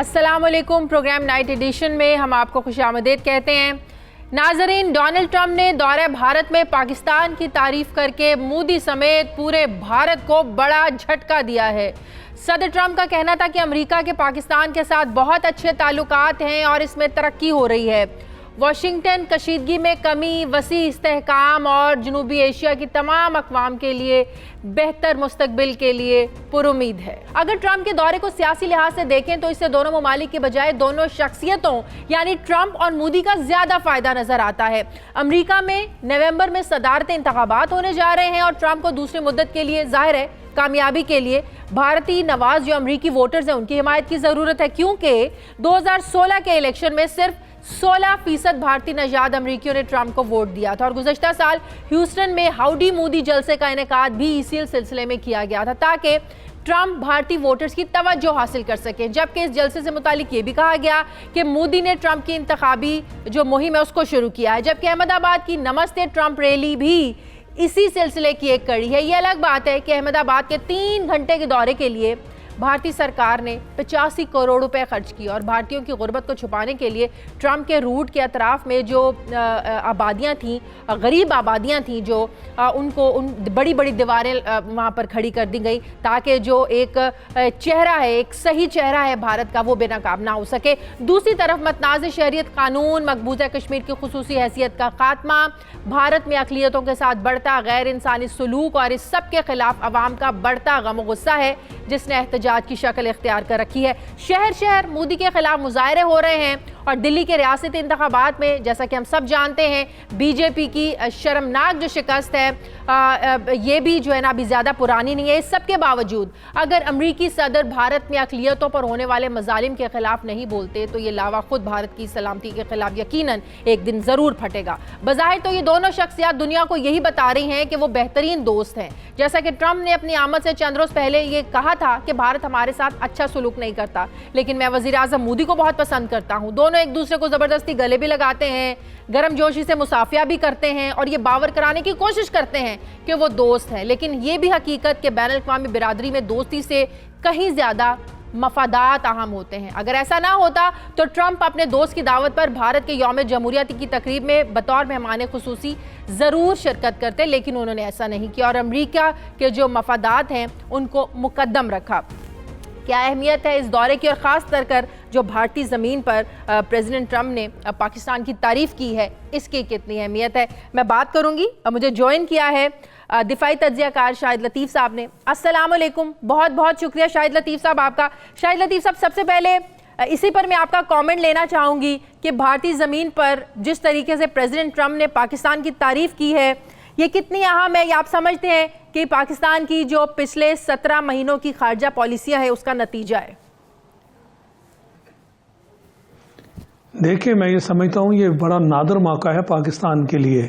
अस्सलामुअलैकुम। Programme night addition में हम आपको खुशामदीद कहते हैं। नाजरीन, डोनाल्ड ट्रंप ने दौरे भारत में पाकिस्तान की तारीफ करके मोदी समेत पूरे भारत को बड़ा झटका दिया है। सदर ट्रंप का कहना था कि अमेरिका के पाकिस्तान के साथ बहुत अच्छे ताल्लुकात हैं और इसमें तरक्की हो रही है। वाशिंगटन कशीदगी में कमी, वसी इस्तेहकाम और जनूबी एशिया की तमाम अक़वाम के लिए बेहतर मुस्तकबिल के लिए पुरुमीद है। अगर ट्रंप के दौरे को सियासी लिहाज से देखें तो इससे दोनों ममालिक के बजाय दोनों शख्सियतों यानी ट्रंप और मोदी का ज़्यादा फ़ायदा नज़र आता है। अमेरिका में नवंबर में सदारती इंतखाबात होने जा रहे हैं और ट्रंप को दूसरी मुद्दत के लिए जाहिर है कामयाबी के लिए भारतीय नवाज जो अमरीकी वोटर्स हैं उनकी हिमायत की ज़रूरत है, क्योंकि 2016 के इलेक्शन में सिर्फ 16% भारतीय नजाद अमरीकियों ने ट्रंप को वोट दिया था और गुज़श्ता साल ह्यूस्टन में हाउडी मोदी जलसे का इनेकाद भी इसी सिलसिले में किया गया था ताकि ट्रंप भारतीय वोटर्स की तवज्जो हासिल कर सकें। जबकि इस जलसे से मुतालिक ये भी कहा गया कि मोदी ने ट्रंप की इंतखाबी जो मुहिम है उसको शुरू किया है। जबकि अहमदाबाद की नमस्ते ट्रंप रैली भी इसी सिलसिले की एक कड़ी है। ये अलग बात है कि अहमदाबाद के 3 घंटे के दौरे के लिए भारतीय सरकार ने 85 करोड़ रुपए खर्च किए और भारतीयों की गुर्बत को छुपाने के लिए ट्रंप के रूट के अतराफ में जो आबादियां थीं, गरीब आबादियां थीं, जो उनको बड़ी बड़ी दीवारें वहां पर खड़ी कर दी गई ताकि जो एक चेहरा है, एक सही चेहरा है भारत का, वो बेनकाब ना हो सके। दूसरी तरफ मतनाज़ शहरियत कानून, मकबूजा कश्मीर की खुसूसी हैसियत का खात्मा, भारत में अक़लियतों के साथ बढ़ता गैर इंसानी सलूक और इस सब के खिलाफ अवाम का बढ़ता गम गुस्सा है जिसने एहतजाज की शक्ल इख्तियार कर रखी है। शहर शहर मोदी के खिलाफ मुजाहरे हो रहे हैं और दिल्ली के रियासती इंतखाबात में जैसा कि हम सब जानते हैं बीजेपी की शर्मनाक जो शिकस्त है ये भी जो है ना अभी ज़्यादा पुरानी नहीं है। इस सब के बावजूद अगर अमरीकी सदर भारत में अक़लियतों पर होने वाले मजालिम के खिलाफ नहीं बोलते तो ये लावा खुद भारत की सलामती के खिलाफ यकीनन एक दिन ज़रूर फटेगा। बज़ाहिर तो ये दोनों शख्सियात दुनिया को यही बता रही हैं कि वो बेहतरीन दोस्त हैं। जैसा कि ट्रंप ने अपनी आमद से चंद रोज़ पहले ये कहा था कि भारत हमारे साथ अच्छा सलूक नहीं करता, लेकिन मैं वज़ीर आज़म मोदी को बहुत पसंद करता हूँ। दोनों एक दूसरे को ज़बरदस्ती गले भी लगाते हैं, गर्म जोशी से मुसाफिया भी करते हैं और ये बावर कराने की कोशिश करते हैं कि वो दोस्त हैं। लेकिन ये भी हकीकत कि बैनुल अक़वामी बिरादरी में दोस्ती से कहीं ज़्यादा मफादात अहम होते हैं। अगर ऐसा ना होता तो ट्रंप अपने दोस्त की दावत पर भारत के यौम जमहूरियत की तकरीब में बतौर मेहमान खुसूसी ज़रूर शिरकत करते, लेकिन उन्होंने ऐसा नहीं किया और अमेरिका के जो मफादात हैं उनको मुकद्दम रखा। क्या अहमियत है इस दौरे की और ख़ास कर जो भारतीय ज़मीन पर प्रेसिडेंट ट्रंप ने पाकिस्तान की तारीफ़ की है, इसकी कितनी अहमियत है, मैं बात करूँगी। मुझे ज्वाइन किया है दिफाई तज्ज़ियाकार शाहिद लतीफ़ साहब ने। अस्सलामुअलैकुम, बहुत बहुत शुक्रिया शाहिद लतीफ़ साहब आपका। शाहिद लतीफ़ साहब, सबसे पहले इसी पर मैं आपका कमेंट लेना चाहूँगी कि भारतीय ज़मीन पर जिस तरीके से प्रेसिडेंट ट्रंप ने पाकिस्तान की तारीफ़ की है ये कितनी अहम है, या आप समझते हैं कि पाकिस्तान की जो पिछले 17 महीनों की खारजा पॉलिसियाँ है उसका नतीजा है? देखिए, मैं ये समझता हूँ ये बड़ा नादर मौका है पाकिस्तान के लिए,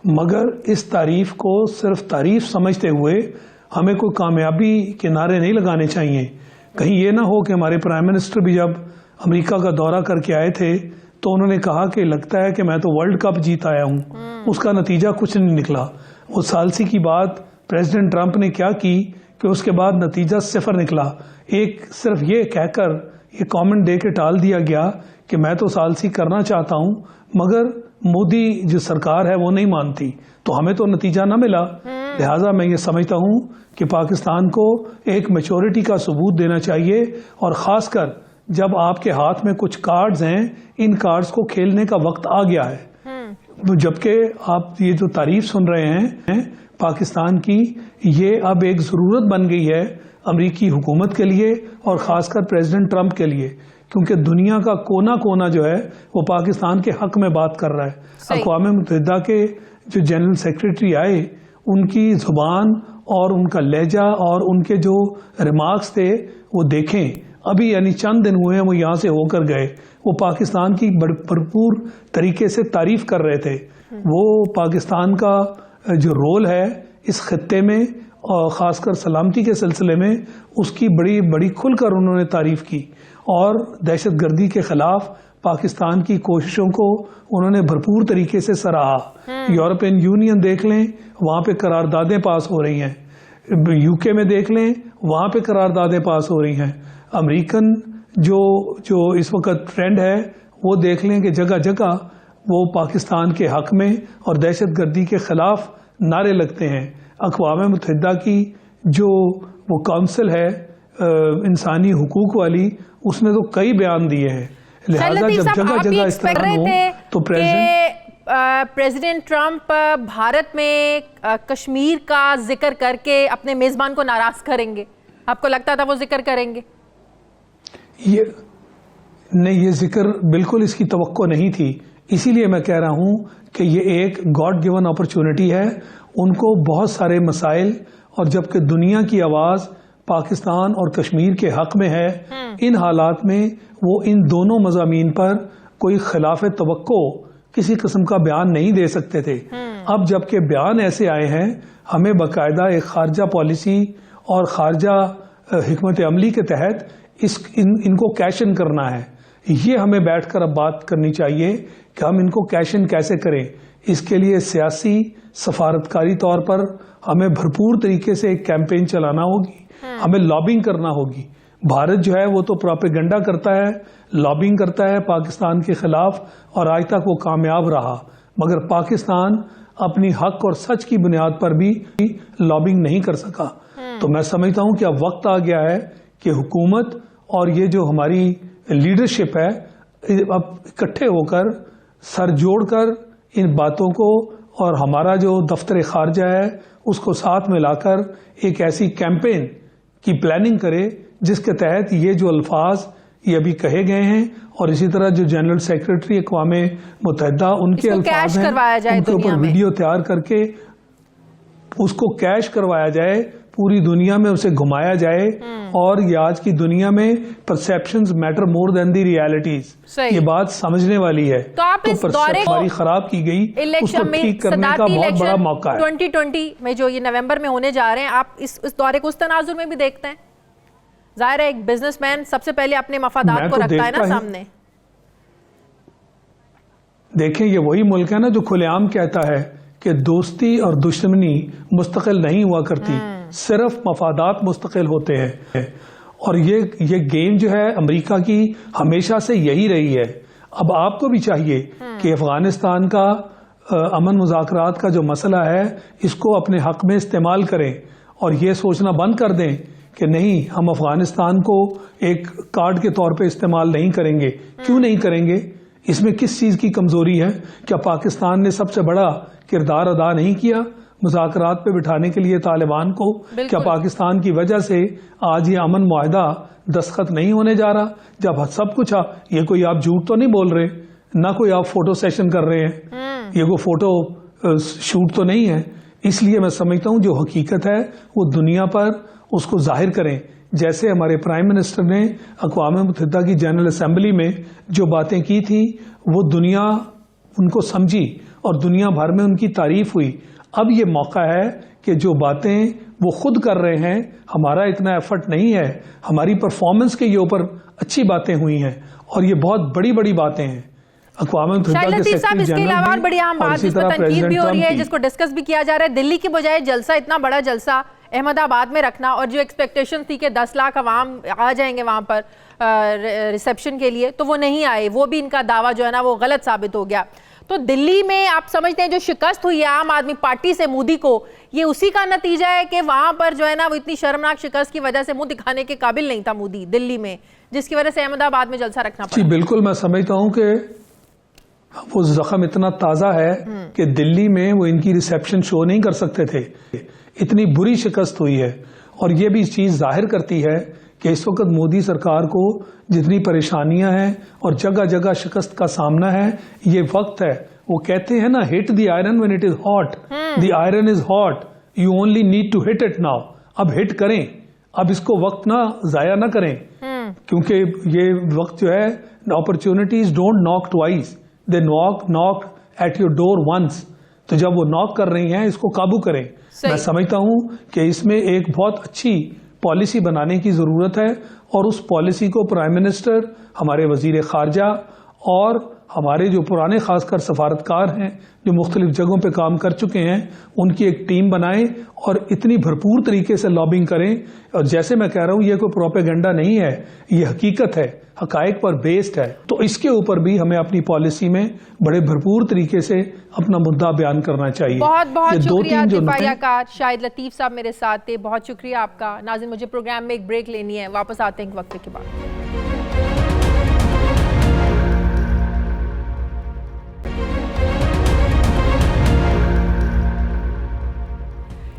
मगर इस तारीफ को सिर्फ तारीफ समझते हुए हमें कोई कामयाबी के नारे नहीं लगाने चाहिए। कहीं ये ना हो कि हमारे प्राइम मिनिस्टर भी जब अमेरिका का दौरा करके आए थे तो उन्होंने कहा कि लगता है कि मैं तो वर्ल्ड कप जीत आया हूँ, उसका नतीजा कुछ नहीं निकला। वो सालसी की बात प्रेसिडेंट ट्रंप ने क्या की कि उसके बाद नतीजा 0 निकला। एक सिर्फ ये कहकर ये कमेंट दे के टाल दिया गया कि मैं तो सालसी करना चाहता हूँ मगर मोदी जो सरकार है वो नहीं मानती, तो हमें तो नतीजा ना मिला। लिहाजा मैं ये समझता हूँ कि पाकिस्तान को एक मैच्योरिटी का सबूत देना चाहिए और ख़ासकर जब आपके हाथ में कुछ कार्ड्स हैं, इन कार्ड्स को खेलने का वक्त आ गया है। जबकि आप ये जो तारीफ सुन रहे हैं पाकिस्तान की, ये अब एक ज़रूरत बन गई है अमरीकी हुकूमत के लिए और ख़ासकर प्रेसिडेंट ट्रंप के लिए, क्योंकि दुनिया का कोना कोना जो है वो पाकिस्तान के हक में बात कर रहा है। अक़वाम मुत्तहिदा के जो जनरल सेक्रेटरी आए, उनकी ज़ुबान और उनका लहजा और उनके जो रिमार्क्स थे वो देखें। अभी यानी चंद दिन हुए हैं वो यहाँ से होकर गए, वो पाकिस्तान की भरपूर तरीके से तारीफ कर रहे थे। वो पाकिस्तान का जो रोल है इस खत्ते में और ख़ासकर सलामती के सिलसिले में उसकी बड़ी बड़ी खुलकर उन्होंने तारीफ की और दहशतगर्दी के ख़िलाफ़ पाकिस्तान की कोशिशों को उन्होंने भरपूर तरीके से सराहा। यूरोपियन यूनियन देख लें, वहाँ पे करारदादें पास हो रही हैं। यूके में देख लें, वहाँ पे करारदादें पास हो रही हैं। अमेरिकन जो इस वक्त ट्रेंड है वो देख लें कि जगह जगह वो पाकिस्तान के हक में और दहशतगर्दी के खिलाफ नारे लगते हैं। अक़वाम मुत्तहिदा की जो वो काउंसिल है इंसानी हुकूक वाली, उसने तो कई बयान दिए हैं। लिहाजा जब जगह जगह इस तरह हो तो प्रेसिडेंट ट्रंप भारत में कश्मीर का जिक्र करके अपने मेजबान को नाराज करेंगे, आपको लगता था वो जिक्र करेंगे? ये जिक्र बिल्कुल इसकी तवक्को नहीं थी। इसीलिए मैं कह रहा हूं कि ये एक गॉड गिवन अपॉर्चुनिटी है। उनको बहुत सारे मसाइल, और जबकि दुनिया की आवाज पाकिस्तान और कश्मीर के हक में है, इन हालात में वो इन दोनों मज़ामीन पर कोई खिलाफ तवक्को किसी किस्म का बयान नहीं दे सकते थे। अब जबकि बयान ऐसे आए हैं, हमें बाकायदा एक खारजा पॉलिसी और खारजा हिकमत अमली के तहत इनको कैश इन करना है। ये हमें बैठकर अब बात करनी चाहिए कि हम इनको कैश इन कैसे करें। इसके लिए सियासी सफारतकारी तौर पर हमें भरपूर तरीके से एक कैंपेन चलाना होगी, हमें लॉबिंग करना होगी। भारत जो है वो तो प्रोपेगेंडा करता है, लॉबिंग करता है पाकिस्तान के खिलाफ, और आज तक वो कामयाब रहा, मगर पाकिस्तान अपनी हक और सच की बुनियाद पर भी लॉबिंग नहीं कर सका। तो मैं समझता हूं कि अब वक्त आ गया है कि हुकूमत और ये जो हमारी लीडरशिप है अब इकट्ठे होकर सर जोड़कर इन बातों को, और हमारा जो दफ्तर खारजा है उसको साथ में लाकर एक ऐसी कैंपेन की प्लानिंग करे जिसके तहत ये जो अल्फाज ये अभी कहे गए हैं, और इसी तरह जो जनरल सेक्रेटरी अक़वाम मुत्तहिदा उनके अल्फाज हैं, उनके ऊपर वीडियो तैयार करके उसको कैश करवाया जाए, पूरी दुनिया में उसे घुमाया जाए। और ये आज की दुनिया में परसेप्शंस मैटर मोर देन दी रियलिटीज, ये बात समझने वाली है। तो आप इस दौरे को हमारी खराब की गई, उसको ठीक करने का बहुत बड़ा मौका है। 2020 में जो ये नवंबर में होने जा रहे हैं, आप इस दौरे को उस तनाजुर में भी देखते हैं? जाहिर है एक बिजनेसमैन सबसे पहले अपने मफादात को रखता है ना सामने। देखें, ये वही मुल्क है ना जो खुलेआम कहता है कि दोस्ती और दुश्मनी मुस्तकिल नहीं हुआ करती, सिर्फ मफादात मुस्तकिल होते हैं। और ये गेम जो है अमेरिका की हमेशा से यही रही है। अब आपको भी चाहिए कि अफगानिस्तान का अमन मुज़ाकरात का जो मसला है इसको अपने हक में इस्तेमाल करें, और ये सोचना बंद कर दें कि नहीं, हम अफगानिस्तान को एक कार्ड के तौर पे इस्तेमाल नहीं करेंगे। क्यों नहीं करेंगे? इसमें किस चीज़ की कमजोरी है? क्या पाकिस्तान ने सबसे बड़ा किरदार अदा नहीं किया मुज़ाकरात पे बिठाने के लिए तालिबान को? क्या पाकिस्तान की वजह से आज ये अमन मुआहदा दस्तखत नहीं होने जा रहा? जब सब कुछ ये कोई आप झूठ तो नहीं बोल रहे, ना कोई आप फोटो सेशन कर रहे हैं, ये कोई फोटो शूट तो नहीं है। इसलिए मैं समझता हूँ जो हकीकत है वो दुनिया पर उसको जाहिर करें। जैसे हमारे प्राइम मिनिस्टर ने अक़वाम मुत्तहिदा की जनरल असेंबली में जो बातें की थी वो दुनिया उनको समझी और दुनिया भर में उनकी तारीफ हुई। अब ये मौका है कि जो बातें वो खुद कर रहे हैं, हमारा इतना एफर्ट नहीं है, हमारी परफॉर्मेंस के ऊपर अच्छी बातें हुई हैं, और ये बहुत बड़ी बड़ी बातें हैं। अक़वाम मुत्तहिदा के सेक्रेटरी इसके अलावा बड़ी अहम बात जिस पर तनकीद भी हो रही है, जिसको डिस्कस भी किया जा रहा है, दिल्ली की बजाय जलसा, इतना बड़ा जलसा अहमदाबाद में रखना, और जो एक्सपेक्टेशन थी कि 10 लाख अवाम आ जाएंगे वहां पर रिसेप्शन के लिए, तो वो नहीं आए। वो भी इनका दावा जो है ना वो गलत साबित हो गया। तो दिल्ली में आप समझते हैं जो शिकस्त हुई है आम आदमी पार्टी से मोदी को, ये उसी का नतीजा है कि वहां पर जो है ना वो इतनी शर्मनाक शिकस्त की वजह से मुंह दिखाने के काबिल नहीं था मोदी दिल्ली में, जिसकी वजह से अहमदाबाद में जलसा रखना पड़ा? जी बिल्कुल, मैं समझता हूं कि वो जख्म इतना ताज़ा है कि दिल्ली में वो इनकी रिसेप्शन शो नहीं कर सकते थे, इतनी बुरी शिकस्त हुई है। और ये भी चीज़ जाहिर करती है कि इस वक्त मोदी सरकार को जितनी परेशानियां हैं और जगह जगह शिकस्त का सामना है, ये वक्त है। वो कहते हैं ना, hit the iron when it is hot, the iron is hot, you only need to hit it now. अब हिट करें, अब इसको वक्त ना जाया ना करें, क्योंकि ये वक्त जो है, opportunities don't knock twice, they knock at your door once. तो जब वो नॉक कर रही हैं, इसको काबू करें। मैं समझता हूं कि इसमें एक बहुत अच्छी पॉलिसी बनाने की जरूरत है, और उस पॉलिसी को प्राइम मिनिस्टर, हमारे वजीर खारजा और हमारे जो पुराने खासकर सफारतकार हैं जो मुख्तलिफ जगहों पे काम कर चुके हैं उनकी एक टीम बनाएं और इतनी भरपूर तरीके से लॉबिंग करें। और जैसे मैं कह रहा हूं ये कोई प्रोपेगेंडा नहीं है, ये हकीकत है, हकायक पर बेस्ड है। तो इसके ऊपर भी हमें अपनी पॉलिसी में बड़े भरपूर तरीके से अपना मुद्दा बयान करना चाहिए। बहुत बहुत ये शुक्रिया जो दिफाइयाकार शाहिद लतीफ साहब मेरे साथ थे, बहुत शुक्रिया आपका। नाज़रीन मुझे प्रोग्राम में एक ब्रेक लेनी है, वापस आते हैं एक वक्त के बाद।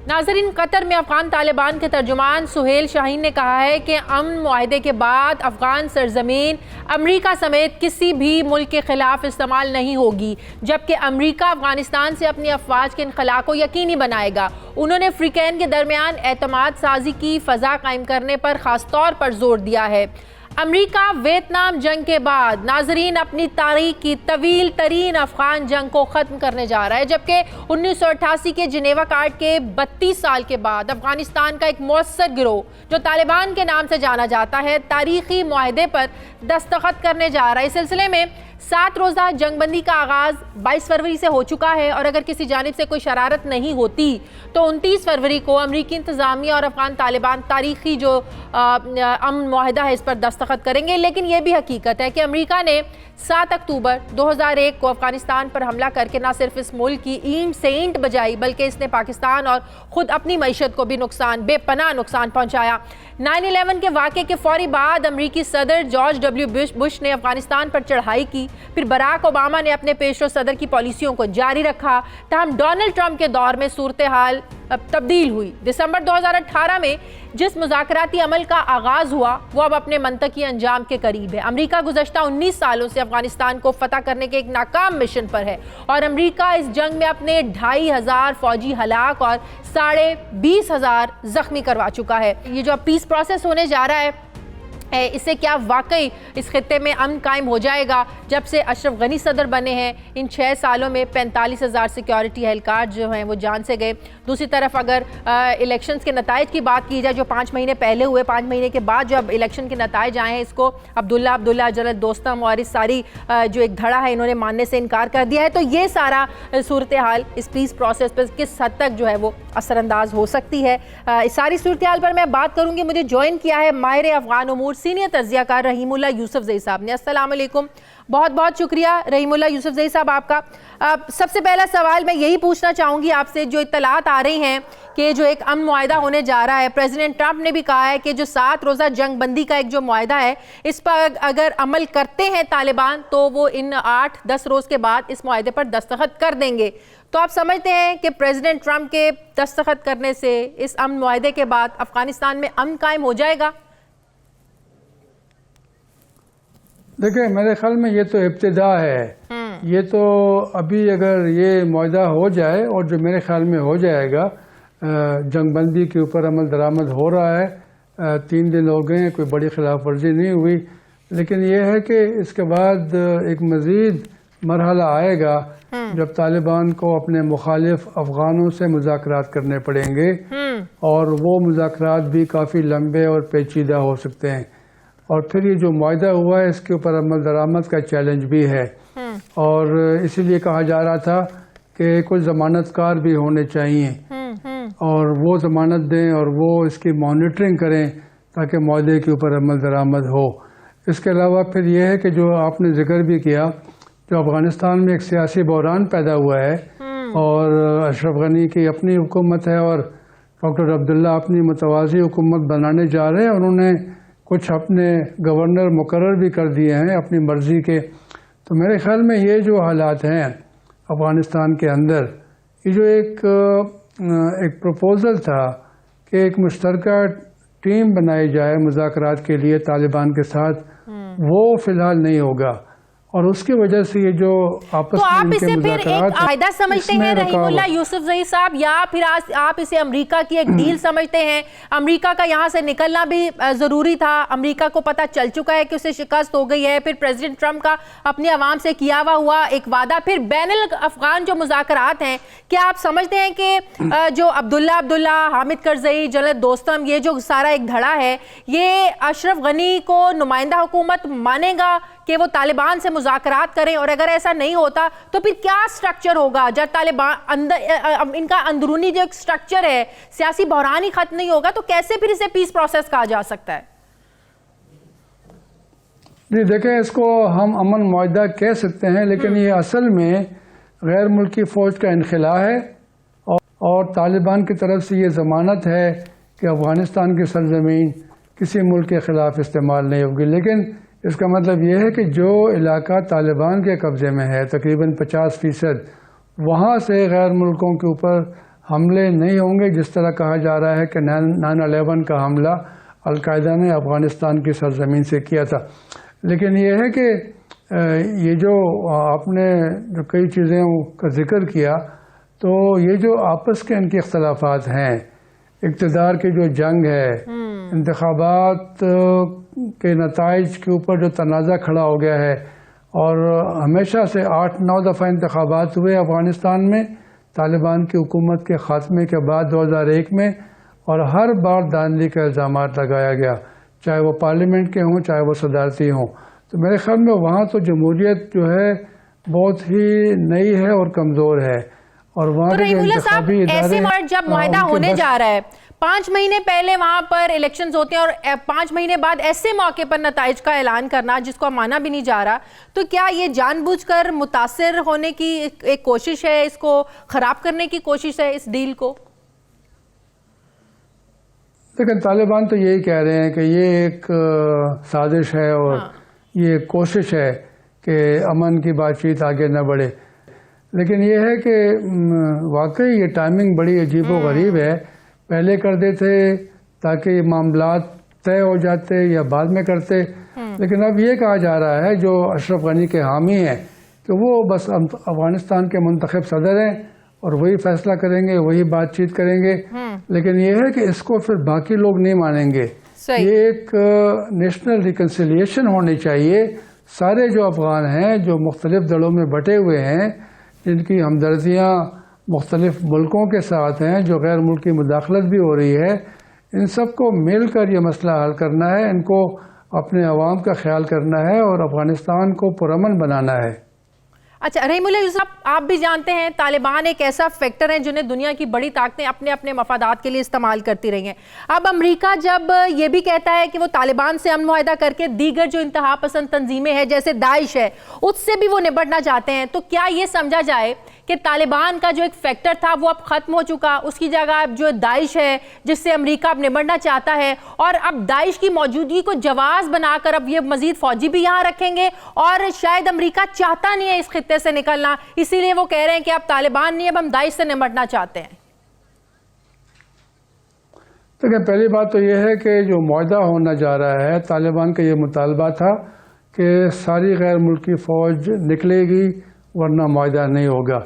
नाज़रीन, कतर में अफगान तालिबान के तर्जुमान सुहेल शाहीन ने कहा है कि अमन मुआहदे के बाद अफगान सरजमीन अमरीका समेत किसी भी मुल्क के खिलाफ इस्तेमाल नहीं होगी, जबकि अमरीका अफगानिस्तान से अपनी अफवाज के इनखला को यकीनी बनाएगा। उन्होंने अफ्रीकैन के दरमियान एतमाद साजी की फ़ज़ा कायम करने पर ख़ास तौर पर जोर दिया है। अमरीका वियतनाम जंग के बाद नाजरीन अपनी तारीख की तवील तरीन अफगान जंग को ख़त्म करने जा रहा है, जबकि 1988 के जिनेवा कार्ड के 32 साल के बाद अफगानिस्तान का एक मौसर गिरोह जो तालिबान के नाम से जाना जाता है तारीखी मुआहदे पर दस्तखत करने जा रहा है। इस सिलसिले में 7 रोज़ा जंगबंदी का आगाज़ 22 फरवरी से हो चुका है और अगर किसी जानिब से कोई शरारत नहीं होती तो 29 फरवरी को अमरीकी इंतज़ामिया और अफगान तालिबान तारीखी जो अमन मुआहदा है इस पर दस्तखत करेंगे। लेकिन यह भी हकीकत है कि अमरीका ने 7 अक्टूबर 2001 को अफगानिस्तान पर हमला करके न सिर्फ इस मुल्क की ईंट से ईंट बजाई बल्कि इसने पाकिस्तान और ख़ुद अपनी मईशत को भी नुकसान, बेपनाह नुकसान पहुँचाया। 9/11 के वाक़े के फौरी बाद अमरीकी सदर जॉर्ज डब्ल्यू बुश ने अफगानिस्तान पर चढ़ाई की, फिर बराक ओबामा ने अपने पेशरो सदर की पॉलिसियों को जारी रखा, तहम डोनाल्ड ट्रंप के दौर में सूरत हाल तब्दील हुई। दिसंबर 2018 में जिस मुज़ाकराती अमल का आगाज़ हुआ वो अब अपने मंतकी अंजाम के करीब है। अमरीका गुज़श्ता 19 सालों से अफगानिस्तान को फतह करने के एक नाकाम मिशन पर है और अमरीका इस जंग में अपने 2500 फौजी हलाक और 20,500 जख्मी करवा चुका है। ये जो पीस प्रोसेस होने जा रहा है इससे क्या वाकई इस खित्ते में अमन कायम हो जाएगा? जब से अशरफ गनी सदर बने हैं इन 6 सालों में 45,000 सिक्योरिटी एहलकार जो हैं वो जान से गए। दूसरी तरफ अगर इलेक्शंस के नताइज की बात की जाए जो 5 महीने पहले हुए, 5 महीने के बाद जो अब इलेक्शन के नताइज आए हैं इसको अब्दुल्ला जलद दोस्तम और इस सारी जो एक धड़ा है इन्होंने मानने से इनकार कर दिया है। तो ये सारा सूरत हाल इस पीस प्रोसेस पर किस हद तक जो है वो असरअंदाज हो सकती है, इस सारी सूरत हाल पर मैं बात करूँगी। मुझे ज्वाइन किया है माहिर अफगान उमूर सीनियर तज्जियाकार रहीमुल्ला यूसुफजई साहब ने। अस्सलाम वालेकुम, बहुत बहुत शुक्रिया रहीमुल्ला यूसुफजई साहब आपका। सबसे पहला सवाल मैं यही पूछना चाहूँगी आपसे, जो इत्तलात आ रही हैं कि जो एक अमन मुआहदा होने जा रहा है, प्रेसिडेंट ट्रंप ने भी कहा है कि जो 7 रोज़ा जंग बंदी का एक जो मुआहदा है इस पर अगर अमल करते हैं तालिबान तो वो इन 8-10 रोज़ के बाद इस मुआहदे पर दस्तखत कर देंगे। तो आप समझते हैं कि प्रेसिडेंट ट्रंप के दस्तखत करने से इस अमन मुआहदे के बाद अफगानिस्तान में अमन कायम हो जाएगा? देखिए, मेरे ख्याल में ये तो इब्तिदा है। ये तो अभी अगर ये मुआहदा हो जाए और जो मेरे ख्याल में हो जाएगा, जंगबंदी के ऊपर अमल दरामद हो रहा है, 3 दिन हो गए, कोई बड़ी खिलाफ वर्जी नहीं हुई, लेकिन ये है कि इसके बाद एक मज़ीद मरहला आएगा जब तालिबान को अपने मुखालिफ अफगानों से मुज़ाकरात करने पड़ेंगे और वो मुज़ाकरात भी काफ़ी लंबे और पेचीदा हो सकते हैं। और फिर ये जो मुआहदा हुआ है इसके ऊपर अमल दरामद का चैलेंज भी है और इसीलिए कहा जा रहा था कि कुछ ज़मानतकार भी होने चाहिए और वो ज़मानत दें और वो इसकी मॉनिटरिंग करें ताकि मुआहदे के ऊपर अमल दरामद हो। इसके अलावा फिर ये है कि जो आपने जिक्र भी किया, जो अफ़गानिस्तान में एक सियासी बहरान पैदा हुआ है और अशरफ गनी की अपनी हुकूमत है और डॉक्टर अब्दुल्ला अपनी मुतवाज़ी हुकूमत बनाने जा रहे हैं और उन्होंने कुछ अपने गवर्नर मुकर्रर भी कर दिए हैं अपनी मर्ज़ी के। तो मेरे ख्याल में ये जो हालात हैं अफ़गानिस्तान के अंदर, ये जो एक प्रपोज़ल था कि एक मुश्तरका टीम बनाई जाए मुज़ाकरात के लिए तालिबान के साथ, वो फ़िलहाल नहीं होगा और उसकी वजह से ये जो आपस तो में आप इनके इसे फिर एक फायदा समझते हैं रहीमुल्ला यूसुफजई साहब, या फिर आप इसे अमेरिका की एक डील समझते हैं? अमेरिका का यहाँ से निकलना भी ज़रूरी था, अमेरिका को पता चल चुका है कि उसे शिकस्त हो गई है, फिर प्रेसिडेंट ट्रंप का अपनी आवाम से किया हुआ एक वादा, फिर बैनुल अफगान जो मुज़ाकरात हैं, क्या आप समझते हैं कि जो अब्दुल्ला, हामिद करज़ई, जलद दोस्तम, ये जो सारा एक धड़ा है ये अशरफ गनी को नुमाइंदा हुकूमत मानेगा कि वो तालिबान से मुज़ाकरात करें, और अगर ऐसा नहीं होता तो फिर क्या स्ट्रक्चर होगा जब तालिबान अंदर इनका अंदरूनी जो स्ट्रक्चर है, सियासी बहरान ही खत्म नहीं होगा, तो कैसे फिर इसे पीस प्रोसेस कहा जा सकता है? जी देखें, इसको हम अमन मुआहदा कह सकते हैं, लेकिन ये असल में गैर मुल्की फ़ौज का इनखला है और तालिबान की तरफ से ये ज़मानत है कि अफ़गानिस्तान की सरज़मीन किसी मुल्क के ख़िलाफ़ इस्तेमाल नहीं होगी। लेकिन इसका मतलब ये है कि जो इलाका तालिबान के कब्ज़े में है, तकरीबन 50%, वहाँ से गैर मुल्कों के ऊपर हमले नहीं होंगे, जिस तरह कहा जा रहा है कि 9/11 का हमला अलकायदा ने अफ़गानिस्तान की सरज़मीन से किया था। लेकिन ये है कि ये जो आपने जो कई चीज़ें का जिक्र किया, तो ये जो आपस के इनके इख्तलाफात हैं, इक़्तिदार की जो जंग है, इंतखाबात के नताइज के ऊपर जो तनाज़ा खड़ा हो गया है, और हमेशा से 8-9 दफ़ा इंतखाबात हुए अफ़गानिस्तान में तालिबान की हुकूमत के ख़ात्मे के बाद 2001 में, और हर बार धांधली का इल्ज़ामात लगाया गया, चाहे वो पार्लियामेंट के हों चाहे वो सदारती हों। तो मेरे ख्याल में वहाँ तो जमहूरियत जो है बहुत ही नई है और कमज़ोर है, और वहाँ तो ऐसे में जब मुआहदा होने जा रहा है, 5 महीने पहले वहां पर इलेक्शंस होते हैं और 5 महीने बाद ऐसे मौके पर नताइज का ऐलान करना जिसको माना भी नहीं जा रहा, तो क्या ये जानबूझकर मुतासिर होने की एक कोशिश है, इसको खराब करने की कोशिश है इस डील को? लेकिन तालिबान तो यही कह रहे हैं कि ये एक साजिश है और ये कोशिश है कि अमन की बातचीत आगे न बढ़े। लेकिन ये है कि वाकई ये टाइमिंग बड़ी अजीब व गरीब है। पहले कर देते ताकि मामलात तय हो जाते या बाद में करते, लेकिन अब ये कहा जा रहा है जो अशरफ गनी के हामी हैं कि वो बस अफगानिस्तान के मुंतखब सदर हैं और वही फैसला करेंगे, वही बातचीत करेंगे। लेकिन ये है कि इसको फिर बाकी लोग नहीं मानेंगे। ये एक नेशनल रिकन्सिलिएशन होनी चाहिए। सारे जो अफगान हैं जो मुख्तलिफ दलों में बटे हुए हैं, जिनकी हमदर्दियाँ मुख्तलिफ मुल्कों के साथ हैं, जो गैर मुल्की मुदाखलत भी हो रही है, इन सब को मिल कर ये मसला हल करना है। इनको अपने अवाम का ख्याल करना है और अफगानिस्तान को पुरअमन बनाना है। अच्छा रहीमुल्लाह यूसुफ, आप भी जानते हैं तालिबान एक ऐसा फैक्टर है जिन्हें दुनिया की बड़ी ताकतें अपने अपने मफादात के लिए इस्तेमाल करती रही हैं। अब अमेरिका जब ये भी कहता है कि वो तालिबान से अमन मुआहदा करके दीगर जो इंतहा पसंद तंजीमें हैं जैसे दाइश है उससे भी वो निपटना चाहते हैं, तो क्या ये समझा जाए कि तालिबान का जो एक फैक्टर था वो अब खत्म हो चुका, उसकी जगह अब जो दाइश है जिससे अमेरिका अब निपटना चाहता है, और अब दाइश की मौजूदगी को जवाज बनाकर अब ये मजीद फौजी भी यहाँ रखेंगे, और शायद अमेरिका चाहता नहीं है इस खित्ते से निकलना, इसीलिए वो कह रहे हैं कि अब तालिबान नहीं, अब हम दाइश से निपटना चाहते हैं। देखिए, पहली बात तो ये है कि जो मुआहदा होना जा रहा है, तालिबान का ये मुतालबा था कि सारी गैर मुल्की फौज निकलेगी वरना मुआहदा नहीं होगा।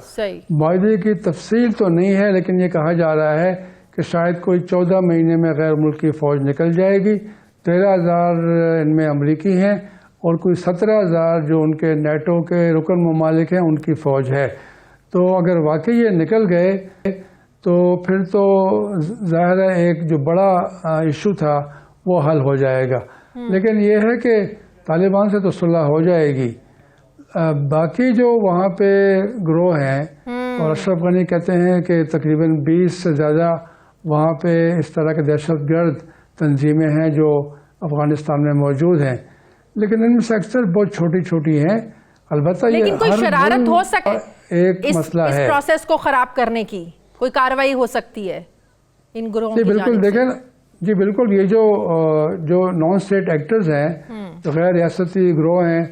मुआहदे की तफसील तो नहीं है, लेकिन ये कहा जा रहा है कि शायद कोई 14 महीने में गैर मुल्की फ़ौज निकल जाएगी। 13,000 इनमें अमरीकी हैं और कोई 17,000 जो उनके नेटो के रुकन ममालिक हैं उनकी फ़ौज है। तो अगर वाकई ये निकल गए तो फिर तो ज़ाहिर है एक जो बड़ा इशू था वो हल हो जाएगा। लेकिन ये है कि तालिबान से तो सुलह हो जाएगी, बाकी जो वहाँ पे ग्रोह हैं, और अशरफ गनी कहते हैं कि तकरीबन 20 से ज़्यादा वहाँ पे इस तरह के दहशतगर्द तंजीमें हैं जो अफ़गानिस्तान में मौजूद हैं, लेकिन इनमें से अक्सर बहुत छोटी छोटी हैं। अलबत्ता ये कोई शरारत हो सके एक मसला है, इस प्रोसेस को ख़राब करने की कोई कार्रवाई हो सकती है इन ग्रोहों की? बिल्कुल, देखें जी, बिल्कुल, ये जो नॉन स्टेट एक्टर्स हैं, जो गैर रियासती ग्रोह हैं,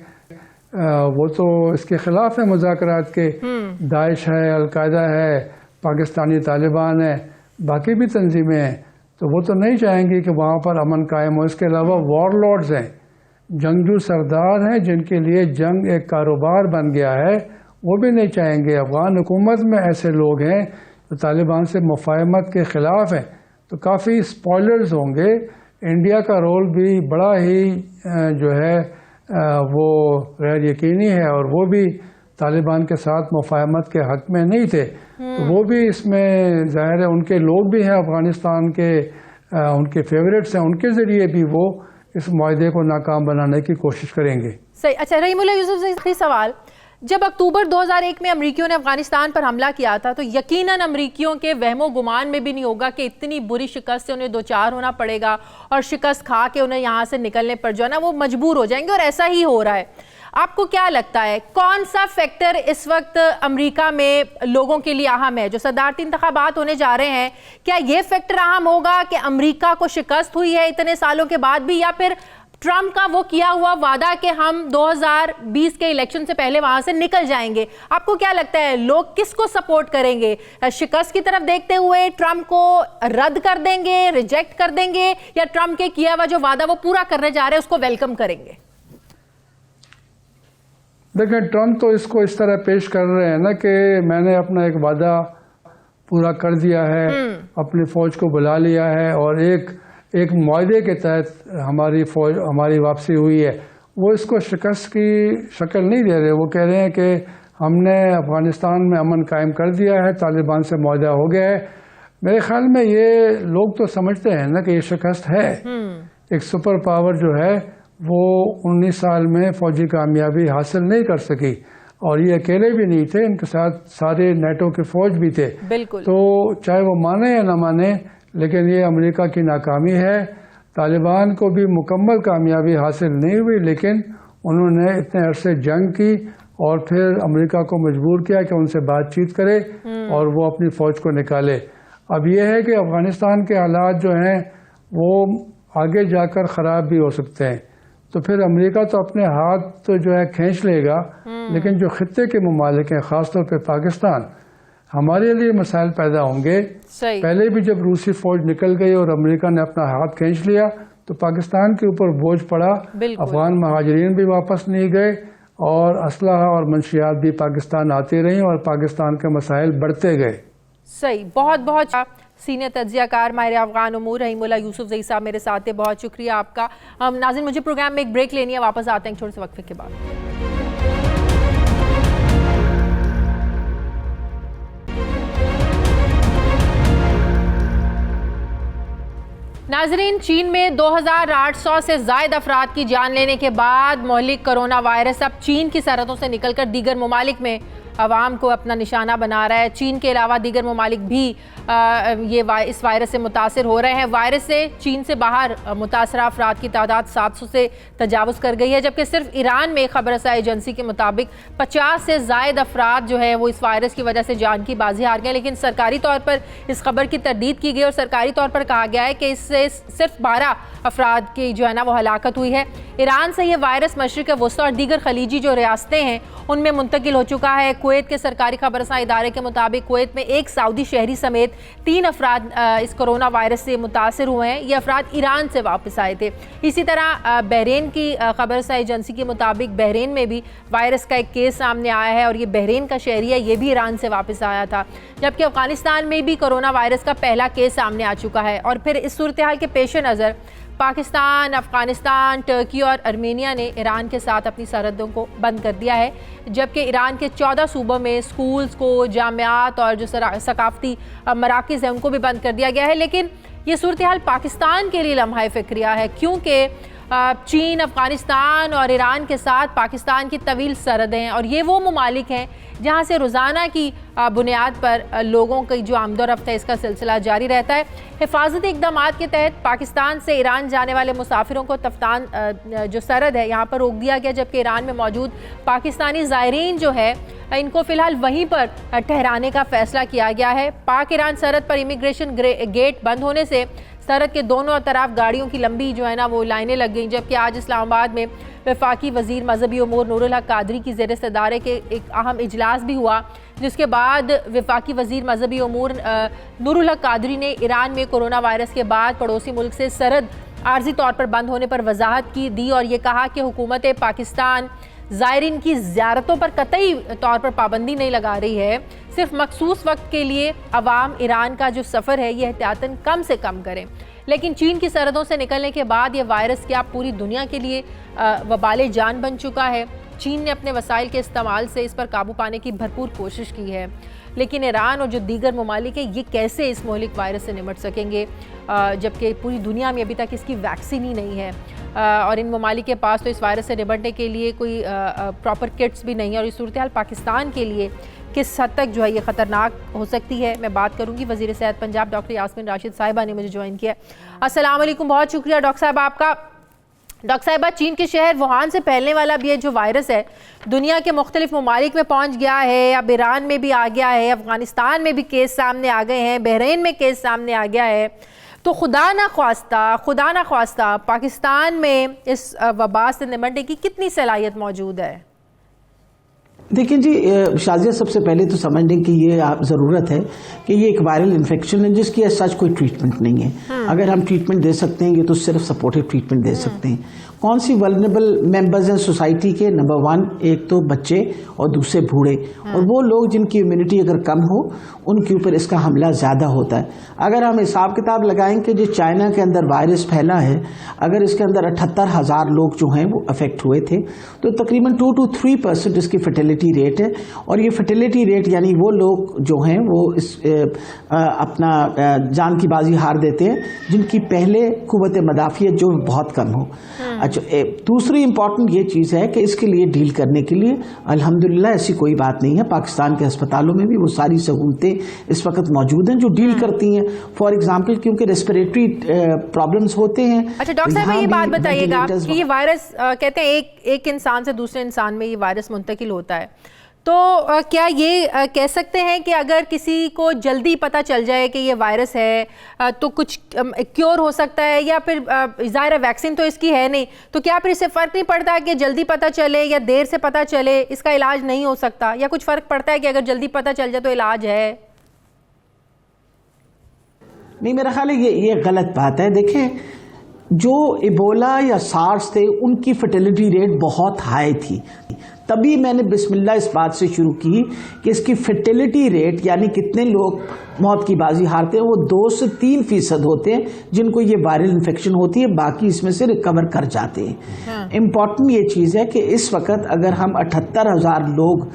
वो तो इसके खिलाफ है मुज़ाकरात के। दाइश है, अलकायदा है, पाकिस्तानी तालिबान है, बाकी भी तंजीमें हैं, तो वो तो नहीं चाहेंगे कि वहाँ पर अमन कायम हो। इसके अलावा वॉरलॉर्ड्स हैं, जंगजू सरदार हैं जिनके लिए जंग एक कारोबार बन गया है, वो भी नहीं चाहेंगे। अफगान हुकूमत में ऐसे लोग हैं जो तालिबान से मुफाहमत के ख़िलाफ़ हैं, तो काफ़ी स्पॉयलर्स होंगे। इंडिया का रोल भी बड़ा ही जो है वो गैर यकीनी है, और वो भी तालिबान के साथ मुफाहमत के हक़ में नहीं थे, तो वो भी इसमें ज़ाहिर है उनके लोग भी हैं अफ़गानिस्तान के, उनके फेवरेट्स हैं, उनके ज़रिए भी वो इस मुआहदे को नाकाम बनाने की कोशिश करेंगे। सही। अच्छा रहीमुल्लाह यूसुफ से आखिरी सवाल, जब अक्टूबर 2001 में अमरीकियों ने अफगानिस्तान पर हमला किया था तो यकीनन अमरीकियों के वहमो गुमान में भी नहीं होगा कि इतनी बुरी शिकस्त से उन्हें दो चार होना पड़ेगा और शिकस्त खा के उन्हें यहाँ से निकलने पर जो है ना वो मजबूर हो जाएंगे, और ऐसा ही हो रहा है। आपको क्या लगता है कौन सा फैक्टर इस वक्त अमेरिका में लोगों के लिए अहम है? जो सदारती इंतखाबात होने जा रहे हैं, क्या ये फैक्टर अहम होगा कि अमेरिका को शिकस्त हुई है इतने सालों के बाद भी, या फिर ट्रंप का वो किया हुआ वादा कि हम 2020 के इलेक्शन से पहले वहां से निकल जाएंगे? आपको क्या लगता है लोग किसको सपोर्ट करेंगे? शिकस्त की तरफ देखते हुए ट्रंप को रद्द कर देंगे, रिजेक्ट कर देंगे, या ट्रंप के किया हुआ जो वादा वो पूरा करने जा रहे हैं उसको वेलकम करेंगे? देखिए, ट्रंप तो इसको इस तरह पेश कर रहे हैं ना कि मैंने अपना एक वादा पूरा कर दिया है, अपनी फौज को बुला लिया है और एक मुआहदे के तहत हमारी वापसी हुई है। वो इसको शिकस्त की शक्ल नहीं दे रहे। वो कह रहे हैं कि हमने अफगानिस्तान में अमन कायम कर दिया है, तालिबान से मुआहदा हो गया है। मेरे ख्याल में ये लोग तो समझते हैं ना कि ये शिकस्त है। एक सुपर पावर जो है वो 19 साल में फौजी कामयाबी हासिल नहीं कर सकी, और ये अकेले भी नहीं थे, इनके साथ सारे नेटो के फौज भी थे। बिल्कुल। तो चाहे वो माने या ना माने, लेकिन ये अमेरिका की नाकामी है। तालिबान को भी मुकम्मल कामयाबी हासिल नहीं हुई, लेकिन उन्होंने इतने अरसे जंग की और फिर अमेरिका को मजबूर किया कि उनसे बातचीत करे और वो अपनी फौज को निकाले। अब ये है कि अफगानिस्तान के हालात जो हैं वो आगे जाकर ख़राब भी हो सकते हैं, तो फिर अमेरिका तो अपने हाथ तो जो है खींच लेगा, लेकिन जो खित्ते के ममालिक हैं, ख़ासतौर पर पाकिस्तान, हमारे लिए मसाइल पैदा होंगे। पहले भी जब रूसी फौज निकल गई और अमेरिका ने अपना हाथ खींच लिया तो पाकिस्तान के ऊपर बोझ पड़ा। अफगान महाजरीन भी वापस नहीं गए और असलहा और मंशियात भी पाकिस्तान आती रही और पाकिस्तान के मसाइल बढ़ते गए। सही। बहुत बहुत सीनियर तज्जियाकार माहिर अफगान उमूर रहीमुल्लाह यूसुफ ज़ई साहब मेरे साथ है, बहुत शुक्रिया आपका। नाज़रीन, मुझे प्रोग्राम में एक ब्रेक लेनी है, वापस आते हैं छोटे से वक्फे के बाद। नाजरीन, चीन में 2800 से ज़ायद अफराद की जान लेने के बाद महलिक कोरोना वायरस अब चीन की सरहदों से निकलकर दीगर ममालिक में आवाम को अपना निशाना बना रहा है। चीन के अलावा दीगर ममालिक भी इस वायरस से मुतासर हो रहे हैं। वायरस से चीन से बाहर मुतासरा अफराद की तादाद 700 से तजावुज़ कर गई है, जबकि सिर्फ ईरान में खबर रसाई एजेंसी के मुताबिक 50 से ज़ायद अफराद जो है वो इस वायरस की वजह से जान की बाजी हार गए। लेकिन सरकारी तौर पर इस खबर की तरदीद की गई और सरकारी तौर पर कहा गया है कि इससे सिर्फ 12 अफराद की जो है ना वो हलाकत हुई है। ईरान से ये वायरस मशरिक़ वस्ता और दीगर खलीजी जो रियासतें हैं उनमें मुंतकिल हो चुका है। कुवैत के सरकारी खबरसां इदारे के मुताबिक कुवैत में एक सऊदी शहरी समेत 3 अफराद इस कोरोना वायरस से मुतासर हुए हैं। ये अफराद ईरान से वापस आए थे। इसी तरह बहरीन की खबरसां एजेंसी के मुताबिक बहरीन में भी वायरस का एक केस सामने आया है और ये बहरीन का शहरी है, ये भी ईरान से वापस आया था। जबकि अफगानिस्तान में भी कोरोना वायरस का पहला केस सामने आ चुका है। और फिर इस सूरत हाल के पेश नज़र पाकिस्तान, अफगानिस्तान, टर्की और आर्मेनिया ने ईरान के साथ अपनी सरहदों को बंद कर दिया है, जबकि ईरान के 14 सूबों में स्कूल्स को, जामियात और जो सकाफती मराकिज़ हैं उनको भी बंद कर दिया गया है। लेकिन ये सूरत हाल पाकिस्तान के लिए लम्हा फ़िक्रिया है, क्योंकि चीन, अफगानिस्तान और ईरान के साथ पाकिस्तान की तवील सरहदें हैं और ये वो ममालिक हैं जहाँ से रोज़ाना की बुनियाद पर लोगों की जो आमदोरफ्त है इसका सिलसिला जारी रहता है। हिफाजती इक़दाम के तहत पाकिस्तान से ईरान जाने वाले मुसाफिरों को तफ्तान जो सरहद है यहाँ पर रोक दिया गया, जबकि ईरान में मौजूद पाकिस्तानी ज़ायरीन जो है इनको फ़िलहाल वहीं पर ठहराने का फ़ैसला किया गया है। पाक ईरान सरहद पर इमिग्रेशन गेट बंद होने से सरहद के दोनों तरफ गाड़ियों की लंबी जो है ना वो लाइनें लग गई। जबकि आज इस्लामाबाद में वफाकी वज़ीर मजहबी उमूर नूरुल हक कादरी की ज़ेर सदारे के एक अहम इजलास भी हुआ, जिसके बाद वफाकी वज़ीर मजहबी उमूर नूरुल हक कादरी ने ईरान में कोरोना वायरस के बाद पड़ोसी मुल्क से सरहद आर्जी तौर पर बंद होने पर वजाहत दी और ये कहा कि हुकूमत पाकिस्तान ज़ायरीन की ज़ियारतों पर कतई तौर पर पाबंदी नहीं लगा रही है, सिर्फ मखसूस वक्त के लिए अवाम ईरान का जो सफ़र है ये एहतियातन कम से कम करें। लेकिन चीन की सरहदों से निकलने के बाद ये वायरस क्या पूरी दुनिया के लिए वबाले जान बन चुका है। चीन ने अपने वसाइल के इस्तेमाल से इस पर काबू पाने की भरपूर कोशिश की है, लेकिन ईरान और जो दीगर ममालिक है ये कैसे इस मोहलिक वायरस से निपट सकेंगे। जबकि पूरी दुनिया में अभी तक इसकी वैक्सीन ही नहीं है और इन ममालिक के पास तो इस वायरस से निपटने के लिए कोई प्रॉपर किट्स भी नहीं है और इस सूरत हाल पाकिस्तान के लिए किस हद तक जो है ये ख़तरनाक हो सकती है, मैं बात करूंगी। वज़ीर सेहत पंजाब डॉक्टर यास्मीन राशिद साहिबा ने मुझे ज्वाइन किया। अस्सलाम वालेकुम, बहुत शुक्रिया डॉक्टर साहब आपका। डॉक्टर साहिबा, चीन के शहर वुहान से फैलने वाला भी ये जो वायरस है दुनिया के मुख्तलिफ ममालिक में पहुंच गया है, अब ईरान में भी आ गया है, अफगानिस्तान में भी केस सामने आ गए हैं, बहरीन में केस सामने आ गया है। तो खुदा ना ख्वास्ता पाकिस्तान में इस वबा से निपटने की कितनी सलाहियत मौजूद है? देखिए जी शाजिया, सबसे पहले तो समझने की ये ज़रूरत है कि ये एक वायरल इन्फेक्शन है जिसकी सच कोई ट्रीटमेंट नहीं है। अगर हम ट्रीटमेंट दे सकते हैं ये तो सिर्फ सपोर्टिव ट्रीटमेंट दे सकते हैं। कौन सी वल्नरेबल मेंबर्स हैं सोसाइटी के? नंबर 1 एक तो बच्चे और दूसरे बूढ़े, और वो लोग जिनकी इम्यूनिटी अगर कम हो उनके ऊपर इसका हमला ज़्यादा होता है। अगर हम हिसाब किताब लगाएं कि जो चाइना के अंदर वायरस फैला है, अगर इसके अंदर 78,000 लोग जो हैं वो अफेक्ट हुए थे, तो तकरीबन 2 to 3% इसकी फर्टिलिटी रेट है। और ये फर्टिलिटी रेट यानी वो लोग जो हैं वो इस अपना जान की बाजी हार देते हैं जिनकी पहले कुव्वत मदाफियत जो बहुत कम हो। अच्छा, दूसरी इंपॉर्टेंट ये चीज़ है कि इसके लिए डील करने के लिए अल्हम्दुलिल्लाह ऐसी कोई बात नहीं है। पाकिस्तान के अस्पतालों में भी वो सारी सहूलतें इस वक्त मौजूद हैं जो डील करती हैं। फॉर एग्जांपल क्योंकि रेस्पिरेटरी प्रॉब्लम्स होते हैं। अच्छा डॉक्टर साहब, ये बात बताइएगा कि ये वायरस कहते हैं एक इंसान से दूसरे इंसान में ये वायरस मुंतकिल होता है, तो क्या ये कह सकते हैं कि अगर किसी को जल्दी पता चल जाए कि ये वायरस है तो कुछ क्योर हो सकता है, या फिर ज़ाहिर वैक्सीन तो इसकी है नहीं, तो क्या फिर इससे फ़र्क नहीं पड़ता कि जल्दी पता चले या देर से पता चले इसका इलाज नहीं हो सकता, या कुछ फ़र्क पड़ता है कि अगर जल्दी पता चल जाए तो इलाज है? नहीं, मेरा ख्याल है ये गलत बात है। देखें, जो इबोला या सार्स थे उनकी फर्टिलिटी रेट बहुत हाई थी, तभी मैंने बिस्मिल्लाह इस बात से शुरू की कि इसकी फर्टिलिटी रेट यानी कितने लोग मौत की बाजी हारते हैं वो 2 से 3% होते हैं जिनको ये वायरल इन्फेक्शन होती है, बाकी इसमें से रिकवर कर जाते हैं। इम्पॉर्टेंट ये चीज़ है कि इस वक्त अगर हम 78,000 लोग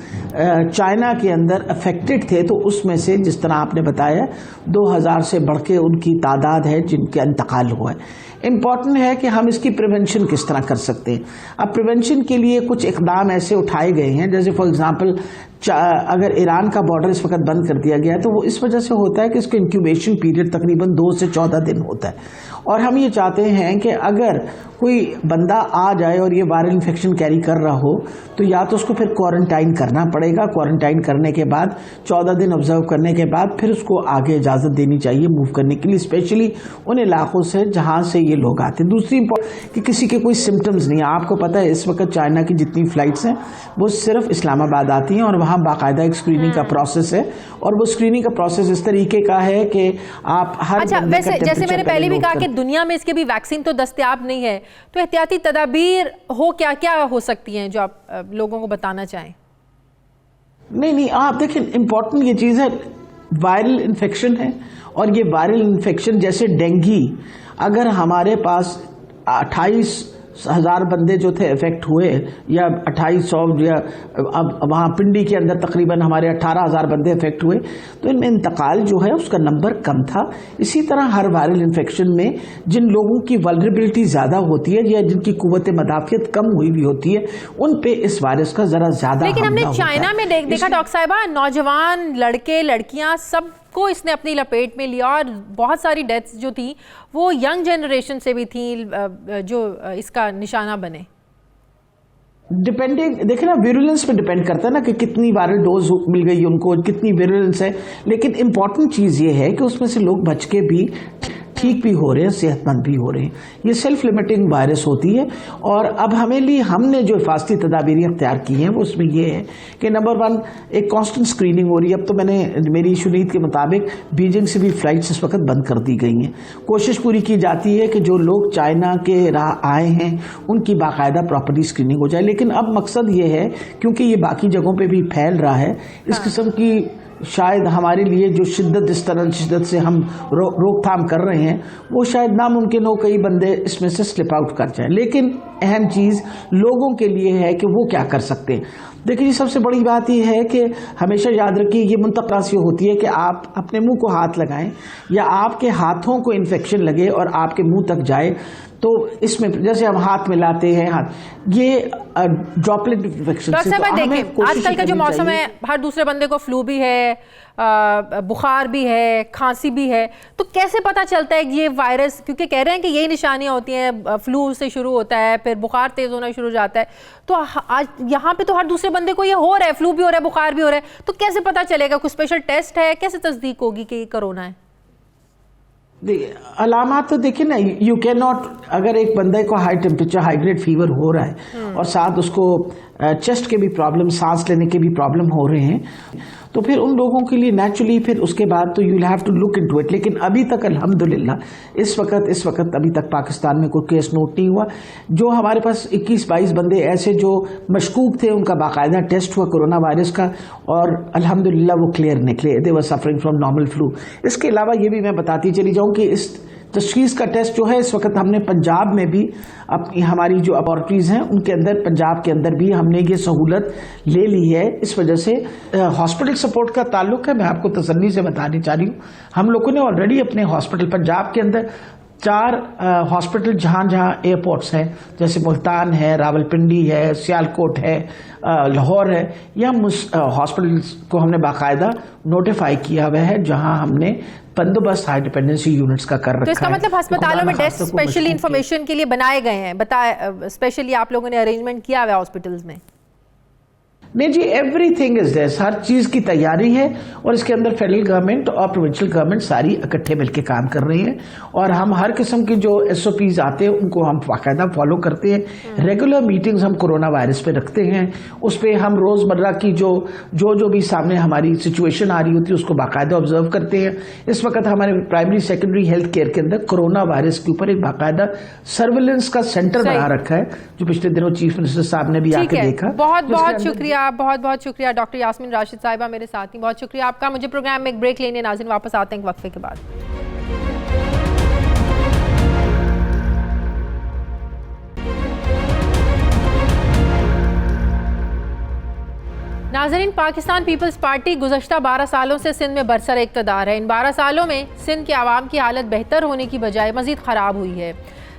चाइना के अंदर अफेक्टेड थे तो उसमें से जिस तरह आपने बताया 2,000 से बढ़ के उनकी तादाद है जिनका इंतकाल हुआ है। इम्पॉर्टेंट है कि हम इसकी प्रिवेंशन किस तरह कर सकते हैं। अब प्रिवेंशन के लिए कुछ इकदाम ऐसे उठाए गए हैं, जैसे फॉर एग्जांपल अगर ईरान का बॉर्डर इस वक्त बंद कर दिया गया है तो वो इस वजह से होता है कि इसका इंक्यूबेशन पीरियड तकरीबन 2 से 14 दिन होता है, और हम ये चाहते हैं कि अगर कोई बंदा आ जाए और ये वायरल इन्फेक्शन कैरी कर रहा हो तो या तो उसको फिर क्वारंटाइन करना पड़ेगा, क्वारंटाइन करने के बाद 14 दिन ऑब्जर्व करने के बाद फिर उसको आगे इजाज़त देनी चाहिए मूव करने के लिए, स्पेशली उन इलाकों से जहाँ से ये लोग आते हैं। दूसरी कि किसी के कोई सिम्टम्स नहीं है। आपको पता है इस वक्त चाइना की जितनी फ़्लाइट्स हैं वो सिर्फ इस्लामाबाद आती हैं और वहाँ बाकायदा एक स्क्रीनिंग का प्रोसेस है, और वो स्क्रीनिंग का प्रोसेस इस तरीके का है कि आप हर वैसे जैसे मैंने पहले भी कहा कि दुनिया में इसके भी वैक्सीन तो दस्तयाब नहीं है, तो एहतियाती तदाबीर क्या क्या हो सकती हैं जो आप लोगों को बताना चाहें? नहीं, आप देखें, इम्पोर्टेंट ये चीज़ है, वायरल इन्फेक्शन है, और ये वायरल इन्फेक्शन जैसे डेंगू, अगर हमारे पास 28,000 बंदे जो थे इफेक्ट हुए या 2800, या अब वहाँ पिंडी के अंदर तकरीबन हमारे 18,000 बंदे इफेक्ट हुए, तो इनमें इंतकाल जो है उसका नंबर कम था। इसी तरह हर वायरल इन्फेक्शन में जिन लोगों की वल्नरेबिलिटी ज़्यादा होती है या जिनकी कुव्वत मदाफियत कम हुई भी होती है उन पे इस वायरस का ज़रा ज़्यादा, लेकिन हमने चाइना में देखा डॉक्टर साहिबा, नौजवान लड़के लड़कियाँ सब को इसने अपनी लपेट में लिया, और बहुत सारी डेथ्स जो थी वो यंग जनरेशन से भी थी जो इसका निशाना बने। डिपेंडिंग, देखे ना, विरुलेंस पे डिपेंड करता है ना कि कितनी वायरल डोज मिल गई उनको, कितनी विरुलेंस है। लेकिन इंपॉर्टेंट चीज़ ये है कि उसमें से लोग बच के भी ठीक भी हो रहे हैं, सेहतमंद भी हो रहे हैं। ये सेल्फ लिमिटिंग वायरस होती है, और अब हमने जो हिफाजती तदाबीरें अख्तियार की हैं वो उसमें ये है कि नंबर 1 एक कांस्टेंट स्क्रीनिंग हो रही है। अब तो मेरी शुनीद के मुताबिक बीजिंग से भी फ़्लाइट्स इस वक्त बंद कर दी गई हैं। कोशिश पूरी की जाती है कि जो लोग चाइना के राह आए हैं उनकी बाकायदा प्रॉपर्ली स्क्रीनिंग हो जाए। लेकिन अब मकसद ये है, क्योंकि ये बाकी जगहों पर भी फैल रहा है, इस किस्म की शायद हमारे लिए जो शिद्दत से हम रोकथाम कर रहे हैं वो शायद नामुमकिन हो, कई बंदे इसमें से स्लिप आउट कर जाएं। लेकिन अहम चीज़ लोगों के लिए है कि वो क्या कर सकते हैं। देखिए, सबसे बड़ी बात यह है कि हमेशा याद रखिए, ये मुंतक़ा से होती है कि आप अपने मुंह को हाथ लगाएं या आपके हाथों को इन्फेक्शन लगे और आपके मुंह तक जाए, तो इसमें जैसे हम हाथ मिलाते हैं, ये ड्रॉपलेट इन्फेक्शन से। डॉक्टर साहब, देखें आजकल का जो मौसम है, हर दूसरे बंदे को फ्लू भी है, बुखार भी है, खांसी भी है, तो कैसे पता चलता है कि ये वायरस, क्योंकि कह रहे हैं कि यही निशानियां होती हैं, फ्लू से शुरू होता है, फिर बुखार तेज होना शुरू हो जाता है, तो आज यहाँ पे तो हर दूसरे बंदे को ये हो रहा है, फ्लू भी हो रहा है, बुखार भी हो रहा है, तो कैसे पता चलेगा? कोई स्पेशल टेस्ट है? कैसे तस्दीक होगी कि ये कोरोना है? अलामात तो देखिए ना, यू कैन नॉट, अगर एक बंदे को high temperature, high grade fever हो रहा है और साथ उसको चेस्ट के भी प्रॉब्लम, सांस लेने के भी प्रॉब्लम हो रहे हैं, तो फिर उन लोगों के लिए नेचुरली फिर उसके बाद तो you will have to look into it. लेकिन अभी तक अल्हम्दुलिल्लाह इस वक्त अभी तक पाकिस्तान में कोई केस नोट नहीं हुआ। जो हमारे पास 21-22 बंदे ऐसे जो मशकूक थे, उनका बाकायदा टेस्ट हुआ कोरोना वायरस का और अल्हम्दुलिल्लाह वो क्लियर निकले, they were suffering from normal flu. इसके अलावा ये भी मैं बताती चली जाऊँ कि इस तशखीस का टेस्ट जो है इस वक्त हमने पंजाब में भी अपनी, हमारी जो लैबोरेटरीज हैं उनके अंदर, पंजाब के अंदर भी हमने ये सहूलत ले ली है। इस वजह से हॉस्पिटल सपोर्ट का ताल्लुक है, मैं आपको तसल्ली से बतानी चाह रही हूँ, हम लोगों ने ऑलरेडी अपने हॉस्पिटल पंजाब के अंदर 4 हॉस्पिटल जहाँ एयरपोर्ट्स हैं, जैसे मुल्तान है, रावलपिंडी है, सियालकोट है, लाहौर है, या हॉस्पिटल्स को हमने बाकायदा नोटिफाई किया हुआ है जहाँ हमने बंदोबस्त हाई डिपेंडेंसी यूनिट्स का कर रखा है। तो इसका मतलब अस्पतालों में डेस्क स्पेशली इंफॉर्मेशन के लिए बनाए गए हैं, स्पेशली आप लोगों ने अरेंजमेंट किया हुआ है हॉस्पिटल्स में? नहीं जी, एवरीथिंग इज देयर, हर चीज की तैयारी है और इसके अंदर फेडरल गवर्नमेंट और प्रोविंशियल गवर्नमेंट सारी इकट्ठे मिलकर काम कर रही हैं और हम हर किस्म की जो SOPs आते हैं उनको हम बाकायदा फॉलो करते हैं। रेगुलर मीटिंग्स हम कोरोना वायरस पे रखते हैं, उस पर हम रोजमर्रा की जो भी सामने हमारी सिचुएशन आ रही होती है उसको बाकायदा ऑब्जर्व करते हैं। इस वक्त हमारे प्राइमरी सेकेंडरी हेल्थ केयर के अंदर कोरोना वायरस के ऊपर एक बाकायदा सर्विलेंस का सेंटर बना रखा है, जो पिछले दिनों चीफ मिनिस्टर साहब ने भी आके देखा। बहुत बहुत शुक्रिया, बहुत बहुत शुक्रिया डॉक्टर यास्मीन राशिद साहिबा मेरे साथ ही, बहुत शुक्रिया आपका। मुझे प्रोग्राम में एक ब्रेक लेने, नाज़रीन वापस आते हैं वक्फे के बाद। नाज़रीन, पाकिस्तान पीपल्स पार्टी गुज़श्ता 12 सालों से सिंध में बरसर इक़्तिदार है। इन 12 सालों में सिंध के आवाम की हालत बेहतर होने की बजाय मज़ीद ख़राब हुई है।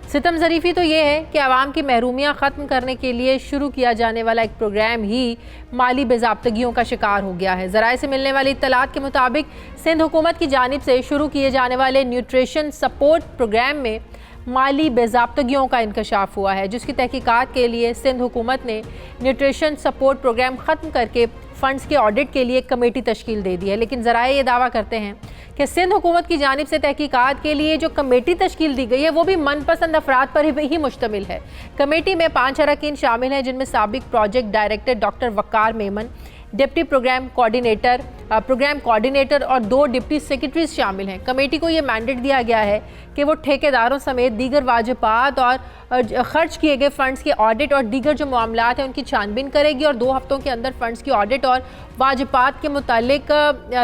सितम ज़रीफ़ी तो ये है कि आवाम की महरूमियाँ ख़त्म करने के लिए शुरू किया जाने वाला एक प्रोग्राम ही माली बेज़ाब्तगियों का शिकार हो गया है। ज़राए से मिलने वाली इत्तलात के मुताबिक सिंध हुकूमत की जानिब से शुरू किए जाने वाले न्यूट्रिशन सपोर्ट प्रोग्राम में माली बेज़ाब्तगियों का इंकशाफ हुआ है, जिसकी तहकीकात के लिए सिंध हुकूमत ने न्यूट्रिशन सपोर्ट प्रोग्राम ख़त्म करके फ़ंड्स के ऑडिट के लिए एक कमेटी तश्कील दे दी है। लेकिन ज़राए ये दावा करते हैं कि सिंध हुकूमत की जानिब से तहकीकात के लिए जो कमेटी तश्कील दी गई है वो भी मनपसंद अफराद पर ही मुश्तमिल है। कमेटी में 5 अरकान शामिल हैं, जिनमें साबिक प्रोजेक्ट डायरेक्टर डॉक्टर वक़ार मेमन, डिप्टी प्रोग्राम कोऑर्डिनेटर और 2 डिप्टी सेक्रेटरीज शामिल हैं। कमेटी को ये मैंडेट दिया गया है कि वो ठेकेदारों समेत दीगर वाजिबात और खर्च किए गए फ़ंड्स के ऑडिट और दीगर जो मामलात हैं उनकी छानबीन करेगी और 2 हफ्तों के अंदर फ़ंड्स की ऑडिट और वाजिबात के मुतालिक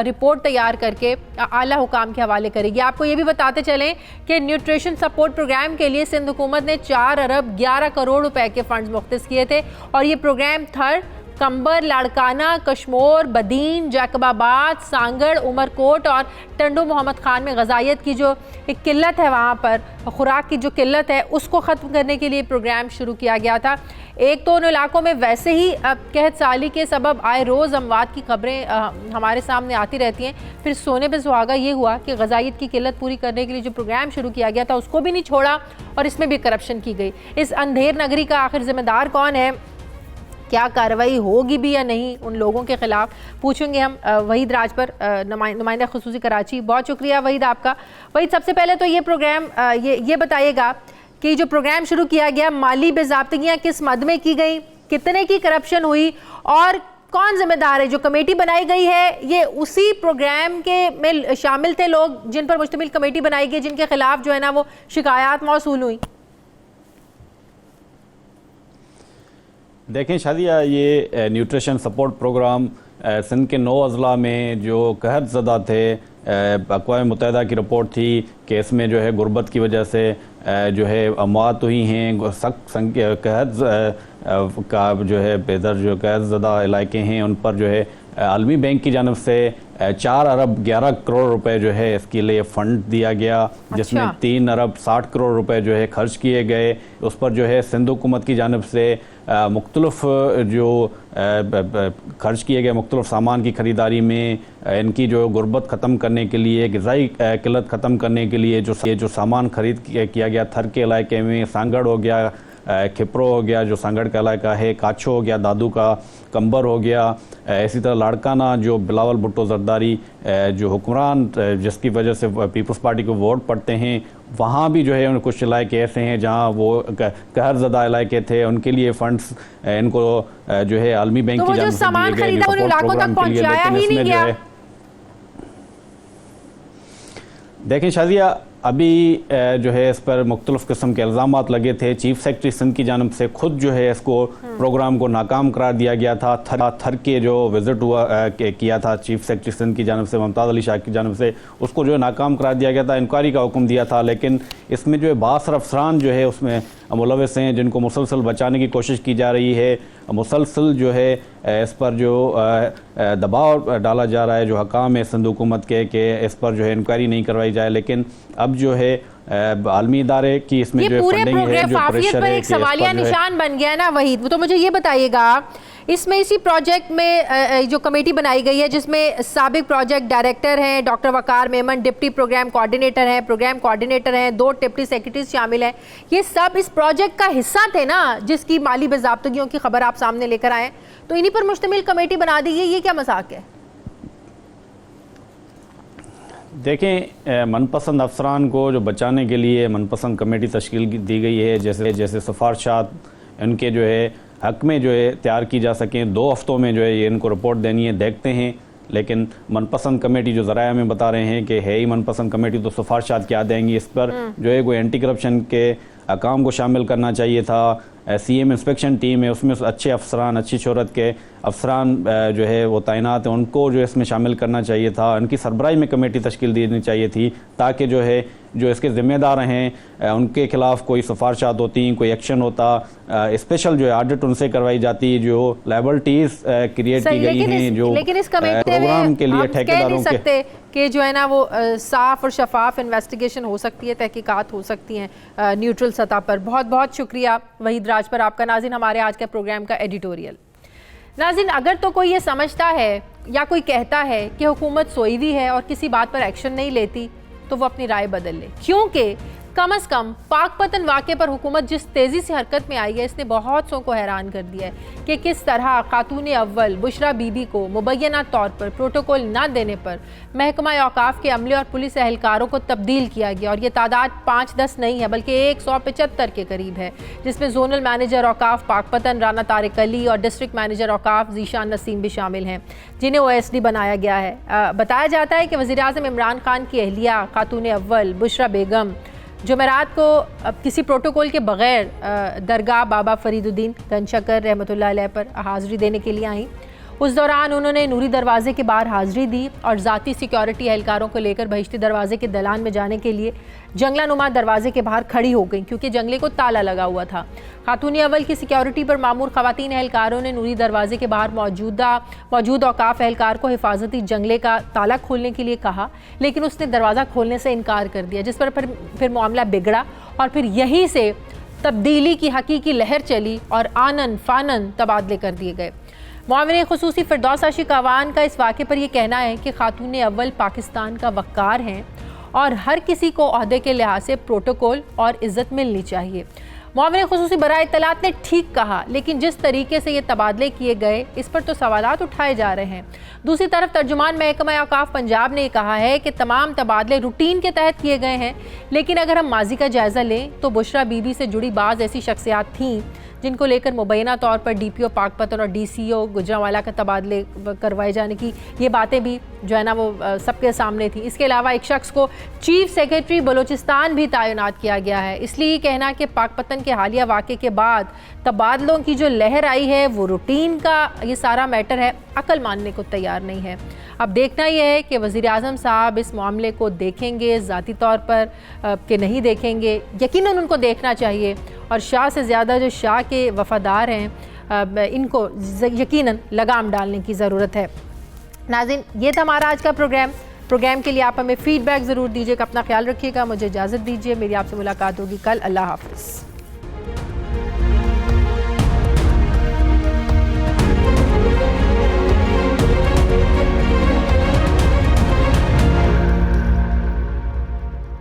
रिपोर्ट तैयार करके आला हुकाम के हवाले करेगी। आपको ये भी बताते चलें कि न्यूट्रिशन सपोर्ट प्रोग्राम के लिए सिंध हुकूमत ने 4 अरब 11 करोड़ रुपए के फ़ंड्स मुख्तस किए थे और ये प्रोग्राम थर, कंबर, लाड़काना, कश्मोर, बदीन, जैकबाबाद, सांगड़, उमरकोट और टंडो मोहम्मद खान में ग़ज़ाइयत की जो एक किल्लत है, वहाँ पर खुराक की जो किल्लत है उसको ख़त्म करने के लिए प्रोग्राम शुरू किया गया था। एक तो उन इलाकों में वैसे ही कहत साली के सबब आए रोज़ अमवात की खबरें हमारे सामने आती रहती हैं, फिर सोने पे सुहागा ये हुआ कि ग़ज़ाइयत की किल्लत पूरी करने के लिए जो प्रोग्राम शुरू किया गया था उसको भी नहीं छोड़ा और इसमें भी करप्शन की गई। इस अंधेर नगरी का आखिर ज़िम्मेदार कौन है, क्या कार्रवाई होगी भी या नहीं उन लोगों के खिलाफ, पूछेंगे हम वहीद राजपर, नुमाइंदा खुसूसी कराची। बहुत शुक्रिया वहीद आपका। वहीद, सबसे पहले तो ये प्रोग्राम ये बताइएगा कि जो प्रोग्राम शुरू किया गया, माली बेज़ाब्तगियाँ किस मद में की गई, कितने की करप्शन हुई और कौन जिम्मेदार है? जो कमेटी बनाई गई है ये उसी प्रोग्राम के में शामिल थे लोग जिन पर मुश्तमिल कमेटी बनाई गई, जिनके खिलाफ जो है ना वो शिकायत मौसूल हुई? देखें शादिया, ये न्यूट्रिशन सपोर्ट प्रोग्राम सिंध के 9 अजला में जो कहत ज़दा थे, अक़वाम मुत्तहिदा की रिपोर्ट थी कि इसमें जो है गुर्बत की वजह से जो है अमवात हुई हैं, सख्त कहत का जो है बेदर जो कहत ज़दा इलाके हैं उन पर जो है आलमी बैंक की जानब से 4 अरब 11 करोड़ रुपए जो है इसके लिए फ़ंड दिया गया, जिसमें 3 अरब 60 करोड़ रुपए जो है खर्च किए गए। उस पर जो है सिंध हुकूमत की जानब से मुख्तलिफ जो खर्च किए गए मुख्तलिफ सामान की ख़रीदारी में इनकी जो गुर्बत ख़त्म करने के लिए, ग़िज़ाई किल्लत ख़त्म करने के लिए जो सामान खरीद किया गया, थर के इलाके में सांगड़ हो गया, खिप्रो हो गया जो सांगड़ का इलाका है, काछो हो गया, दादू का कंबर हो गया, इसी तरह लाड़काना जो बिलावल भुट्टो जरदारी जो हुक्मरान जिसकी वजह से पीपल्स पार्टी को वोट पड़ते हैं, वहाँ भी जो है कुछ इलाके ऐसे हैं जहाँ वो कहर ज़दा इलाके थे, उनके लिए फंड्स इनको जो है आलमी बैंक की जानब से दिए गए प्रोग्राम के लिए। लेकिन इसमें जो है देखें शाजिया, अभी जो है इस पर मुख्तलिफ किस्म के इल्ज़ामात लगे थे। चीफ सेक्रेटरी सिंध की जानब से खुद जो है इसको प्रोग्राम को नाकाम करार दिया गया था। थर के जो विज़िट हुआ किया था चीफ सेक्रेटरी सिंध की जानब से मुमताज़ अली शाह की जानब से, उसको जो है नाकाम करार दिया गया था, इंक्वायरी का हुक्म दिया था। लेकिन इसमें जो है बासर अफसरान जो है उसमें मुलविस हैं जिनको मुसलसल बचाने की कोशिश की जा रही है। मुसलसल जो है इस पर जो दबाव डाला जा रहा है जो हकाम है सिंध हुकूमत के कि इस पर जो है इंक्वायरी नहीं करवाई जाए। लेकिन अब जो है आलमी इदारे की इसमें जो फंडिंग है, जो प्रेशर है, एक सवालिया निशान बन गया ना वहीद। तो मुझे ये बताइएगा, इसमें इसी प्रोजेक्ट में जो कमेटी बनाई गई है जिसमें साबिक प्रोजेक्ट डायरेक्टर हैं डॉक्टर वकार मेमन, डिप्टी प्रोग्राम कोऑर्डिनेटर हैं, 2 डिप्टी सेक्रेटरीज शामिल हैं, ये सब इस प्रोजेक्ट का हिस्सा थे ना, जिसकी माली बेज़ाब्तगियों की खबर आप सामने लेकर आए, तो इन्हीं पर मुश्तमिल कमेटी बना दी गई, ये क्या मजाक है? देखें, मनपसंद अफसरान को जो बचाने के लिए मनपसंद कमेटी तश्कील दी गई है, जैसे सिफारशात इनके जो है हक में जो है तैयार की जा सकें। 2 हफ्तों में जो है ये इनको रिपोर्ट देनी है, देखते हैं। लेकिन मनपसंद कमेटी जो ज़राया में बता रहे हैं कि है ही मनपसंद कमेटी, तो सिफारशात क्या देंगी? इस पर जो है कोई एंटी करप्शन के अकाम को शामिल करना चाहिए था। CM इंस्पेक्शन टीम है, उसमें अच्छे अफसरान, अच्छी शोहरत के अफसरान जो है वो तैनात हैं, उनको जो इसमें शामिल करना चाहिए था। उनकी सरबराही में कमेटी तश्कील देनी चाहिए थी ताकि जो है जो इसके ज़िम्मेदार हैं उनके खिलाफ कोई सिफारशात होती, कोई एक्शन होता, स्पेशल जो है ऑडिट उनसे करवाई जाती, जो लायबिलिटीज़ क्रिएट की गई हैं जो प्रोग्राम के लिए ठेकेदारों के कि जो है ना वो साफ और शफाफ इन्वेस्टिगेशन हो सकती है, तहकीकात हो सकती हैं न्यूट्रल सतह पर। बहुत बहुत शुक्रिया वहीद राज पर आपका। नाज़रीन, हमारे आज के प्रोग्राम का एडिटोरियल। नाज़रीन, अगर तो कोई ये समझता है या कोई कहता है कि हुकूमत सोई हुई है और किसी बात पर एक्शन नहीं लेती, तो वो अपनी राय बदल ले, क्योंकि कम से कम पाकपतन वाक़े पर हुकूमत जिस तेज़ी से हरकत में आई है, इसने बहुत सौ को हैरान कर दिया है कि किस तरह खातून अव्वल बुशरा बीबी को मुबैना तौर पर प्रोटोकॉल ना देने पर महकमा औकाफ के अमले और पुलिस एहलकारों को तब्दील किया गया। और ये तादाद 5-10 नहीं है बल्कि 175 के करीब है, जिसमें जोनल मैनेजर औकाफ पाकपतन राना तारिक अली और डिस्ट्रिक्ट मैनेजर औकाफ जीशान नसीम भी शामिल हैं, जिन्हें OSD बनाया गया है। बताया जाता है कि वज़ीर-ए-आज़म इमरान खान की अहलिया खातून अव्वल बुशरा बेगम जुमेरात को किसी प्रोटोकॉल के बगैर दरगाह बाबा फरीदुद्दीन गंजशकर रहमतुल्लाह अलैह पर हाज़िरी देने के लिए आई। उस दौरान उन्होंने नूरी दरवाजे के बाहर हाज़िरी दी और ज़ाती सिक्योरिटी एहलकारों को लेकर बहिश्ती दरवाजे के दलान में जाने के लिए जंगला नुमा दरवाजे के बाहर खड़ी हो गई, क्योंकि जंगले को ताला लगा हुआ था। खातून अव्वल की सिक्योरिटी पर मामूर ख़वातीन एहलकारों ने नूरी दरवाजे के बाहर मौजूद औकाफ एहलकार को हिफाजती जंगले का ताला खोलने के लिए कहा, लेकिन उसने दरवाज़ा खोलने से इनकार कर दिया, जिस पर फिर मामला बिगड़ा और फिर यहीं से तब्दीली की हकीकी लहर चली और आनन फानन तबादले कर दिए गए। मुआविन खुसूसी फिरदौस आशिक अवान का इस वाक़े पर यह कहना है कि खातून अव्वल पाकिस्तान का वक़ार हैं और हर किसी को ओहदे के लिहाज से प्रोटोकॉल और इज़्ज़त मिलनी चाहिए। मुआविन खुसूसी बराए इत्तलात ने ठीक कहा, लेकिन जिस तरीके से ये तबादले किए गए इस पर तो सवालात उठाए जा रहे हैं। दूसरी तरफ तर्जुमान महकमा औकाफ पंजाब ने कहा है कि तमाम तबादले रूटीन के तहत किए गए हैं, लेकिन अगर हम माजी का जायज़ा लें तो बुशरा बीबी से जुड़ी बाज़ ऐसी शख्सियात थीं जिनको लेकर मुबैना तौर पर DPO पाकपतन और DCO गुजरांवाला का तबादले करवाए जाने की ये बातें भी जो है ना वो सबके सामने थी। इसके अलावा एक शख्स को चीफ सेक्रेटरी बलूचिस्तान भी तैनात किया गया है। इसलिए कहना कि पाकपतन के हालिया वाक़े के बाद तबादलों की जो लहर आई है वो रूटीन का ये सारा मैटर है, अकल मानने को तैयार नहीं है। अब देखना यह है कि वज़ीर-ए-आज़म साहब इस मामले को देखेंगे ज़ाती तौर पर कि नहीं देखेंगे। यकीनन उनको देखना चाहिए और शाह से ज़्यादा जो शाह के वफ़ादार हैं इनको यकीनन लगाम डालने की ज़रूरत है। नाज़रीन, ये था हमारा आज का प्रोग्राम के लिए आप हमें फ़ीडबैक ज़रूर दीजिएगा। अपना ख्याल रखिएगा, मुझे इजाज़त दीजिए। मेरी आपसे मुलाकात होगी कल। अल्लाह हाफ़िज़।